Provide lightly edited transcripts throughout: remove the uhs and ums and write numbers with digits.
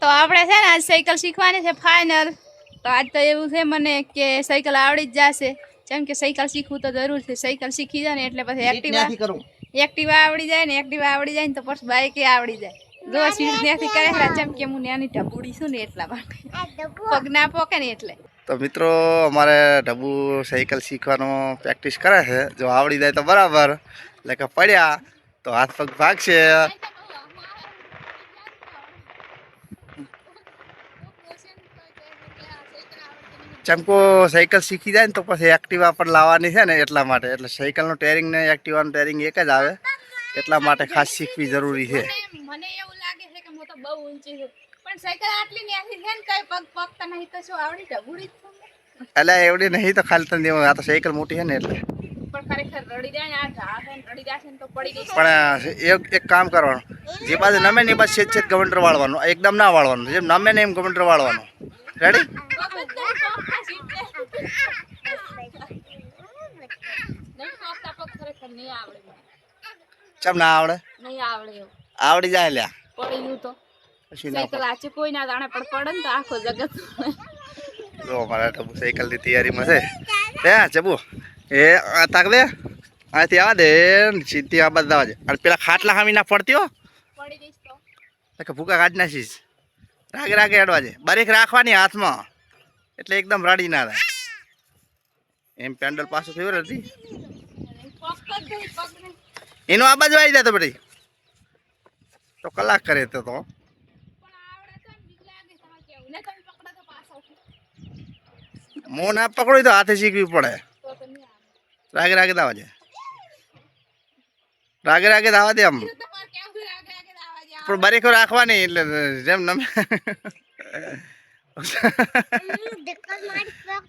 તો આપણે છે ને આજ સાયકલ શીખવાની છે ફાઇનલ. તો આજ તો એવું છે મને કે સાયકલ આવડી જ જશે, જેમ કે સાયકલ શીખવું તો જરૂર છે. સાયકલ શીખી જાય ને એટલે પછી એક્ટિવા આવડી જાય ને, એક્ટિવા આવડી જાય ને તો પછી બાઇક આવડી જાય. જો સ્પીડ ત્યાંથી કરે જેમ કે હું નાની ઢબુડી છું ને એટલા માટે પગ ના પોકે ને એટલે. તો મિત્રો અમારે ઢબુ સાયકલ શીખવાનો પ્રેક્ટિસ કરે છે. જો આવડી જાય તો બરાબર, એટલે કે પડ્યા તો હાથ પગ ભાગશે. ચમકો સાયકલ શીખી જાય ને તો પછી એક્ટિવા પર લાવવાની છે ને એટલા માટે. એટલે સાયકલનું ટેરિંગ ને એક્ટિવાનું ટેરિંગ એક જ આવે, એટલા માટે ખાસ શીખવી જરૂરી છે. મને એવું લાગે છે કે હું તો બહુ ઊંચી છું, પણ સાયકલ આટલી ન્યાથી છે ને કઈ પગ પગતા નહીં તો શું આવડી ઢબુડી છું. એટલે એવડી નહીં તો ખાલી તને દેવું, આ તો સાયકલ મોટી છે ને એટલે. પણ ખરેખર રડી જાય ને આ ઝાડ રડી જશે ને તો પડી જશે. પણ એક કામ કરવાનું, જે બાજુ નમે ને એ બાજુ છેદ ગવંડર વાળવાનું, એકદમ ના વાળવાનું. જેમ નમે ને એમ ગવંડર વાળવાનું. રેડી? ચમ ના આવડે? નહીં આવડે. આવડી જાય લ્યા. પડી ગયું તો સાયકલ આચે કોઈ ના જાણે, પણ પડે ને તો આખો જગત. જો અમારા ઢબુ સાયકલ ની તૈયારીમાં છે. હે ચબુ એ તાક દે, આથી આવા દે સીધી આ બાદ આવજે. અને પેલા ખાટલા ખામી ના પડતી હો, પડી જઈશ તો ભૂકા કાઢી નાખીશ. રાગે રાગે હેડવાજે, બારીક રાખવાની હાથમાં, એટલે એકદમ રાડી ના થાય. એમ પેન્ડલ પાછું ફેવર હતી એનો આ બાજુ આવી જાય તો બધી તો કલાક કરે તો મો ના પકડો તો હાથે શીખવી પડે. રાગે રાગે દાવા છે, રાગે રાગે દાવા દે આમ, પણ બારીકો રાખવાની. એટલે જેમ નમે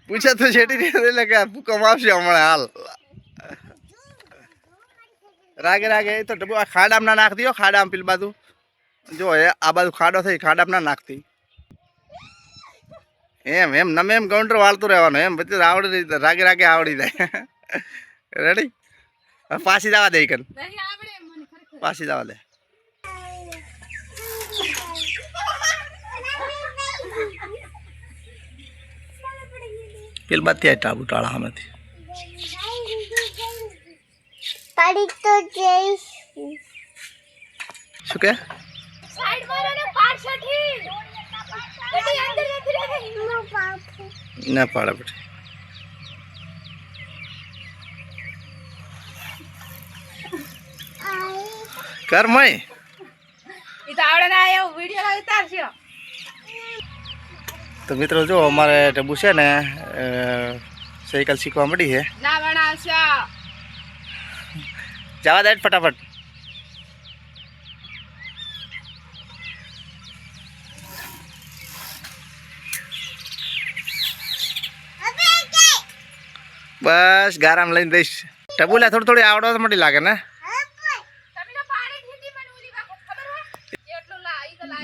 પૂછે તો છેટી એટલે કે ભૂકંપ આવશે હમણાં હાલ. રાગે રાગે તો ખાડામાં ના નાખતી હો, ખાડામાં પેલી બાજુ જો આ બાજુ ખાડો થઈ, ખાડામાં ના નાખતી. એમ એમ નમે એમ કાઉન્ટર વાળતું રહેવાનું. એમ પછી આવડી રાગે રાગે આવડી જાય. રેડી? પાછી જવા દે, કન પાછી જવા દે. પેલ બાથી આ ટાબુ ટાળા આમાંથી શું કે ના પાડે પછી કર મય તો મિત્રો જો અમારે ઢબુ છે ને સાયકલ શીખવા મળી છે. જવા દે ફટાફટ. બસ ગારામ લઈને દઈશ. ઢબુલા થોડી થોડી આવડવા તો મળી લાગે ને.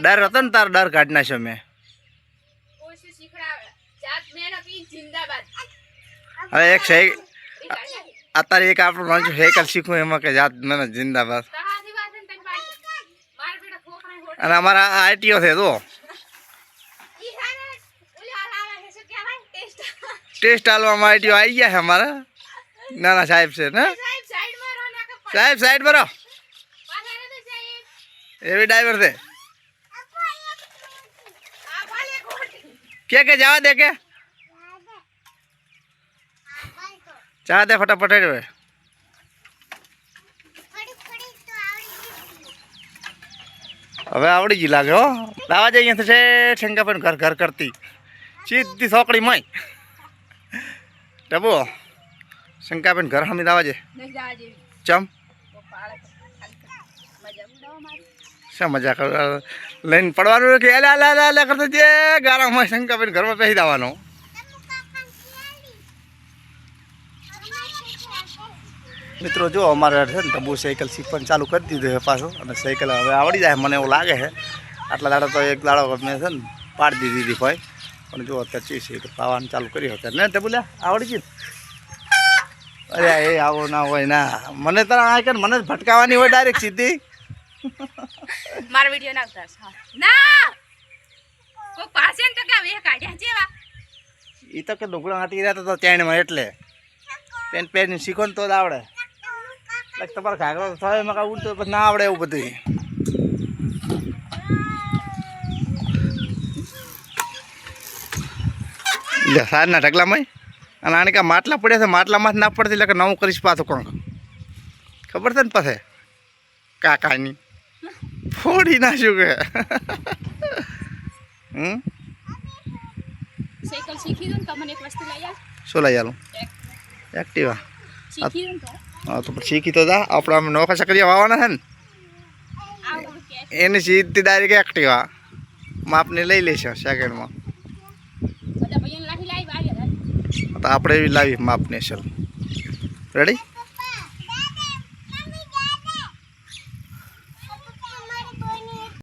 ડર હતો ને તારો, ડર કાઢી નાખ્યો મેં. હવે એક અત્યારે એક આપણું સાયકલ શીખવું એમાં કે જાત મને જિંદાબાદ. અને અમારા આઈટીઓ છે તો ટેસ્ટ હાલવામાં આઈટીઓ આવી ગયા છે અમારા. નાના સાહેબ છે ને, સાહેબ સાઈડ બરો એવી ડ્રાઈવર છે કે જવા દે કે જવા દે ફટાફટ. હવે આવડી ગઈ લાગે હો. લાવા જઈએ અહીંયા છે શંકાપન ઘર ઘર કરતી સીધી સોકડી મય. ડબો શંકાબેન ઘર હમી દાવા છે. ચમ શા મજા કર લઈને પડવાનું કે એલા કરતો જે ગારામાં શંકાબેન ઘરમાં પહેરી દેવાનો. મિત્રો જો અમારે છે ને ઢબુ સાયકલ શીખવાનું ચાલુ કરી દીધું છે પાછું. અને સાયકલ હવે આવડી જાય મને એવું લાગે છે. આટલા દાડા તો એક દાડો મેં છે ને પાડી દીધી ભાઈ, પણ જો અત્યારે ચીસી તો પાવાનું ચાલુ કર્યું અત્યારે ને ઢબુલા આવડી ગયું. અરે એ આવો ના હોય ના, મને તો આ કે મને ભટકાવાની હોય ડાયરેક્ટ સીધી. મારો વિડિયો ના ઉતારશો હા. ના કોઈ પાસે ને તો કે વે કાઢ્યા જેવા એ તો કે ડુંગળા હાટી રહ્યા તો ચેણમાં એટલે પેન પેન શીખો ને તો જ આવડે એટલે તમારે ઘાઘરો થાય એમાં કાંઈ ઉલટું પછી ના આવડે એવું બધું સારના ઢગલામાં અને આને કાંઈ માટલા પડ્યા છે માટલામાં ના પડતી એટલે કે નવું કરીશ પાછું કંઈક ખબર છે ને પાસે કાકાની ફોડી નાખ્યું કે સાયકલ શીખી દઉં તો મને એક વસ્તુ લઈ આવ શું લઈ આલું એક્ટિવા શીખી દઉં તો હા તો પછી શીખી તો જા આપણે આમ નોખા સકરિયા વાવવાના છે ને આવું કે એની સીધી ડાયરેક્ટ એક્ટિવા માપને લઈ લેશે સેકન્ડમાં બધા ભાઈઓને લાઠી લાવી આવ્યા તો આપણે એવી લાવી માપને ચલ રેડી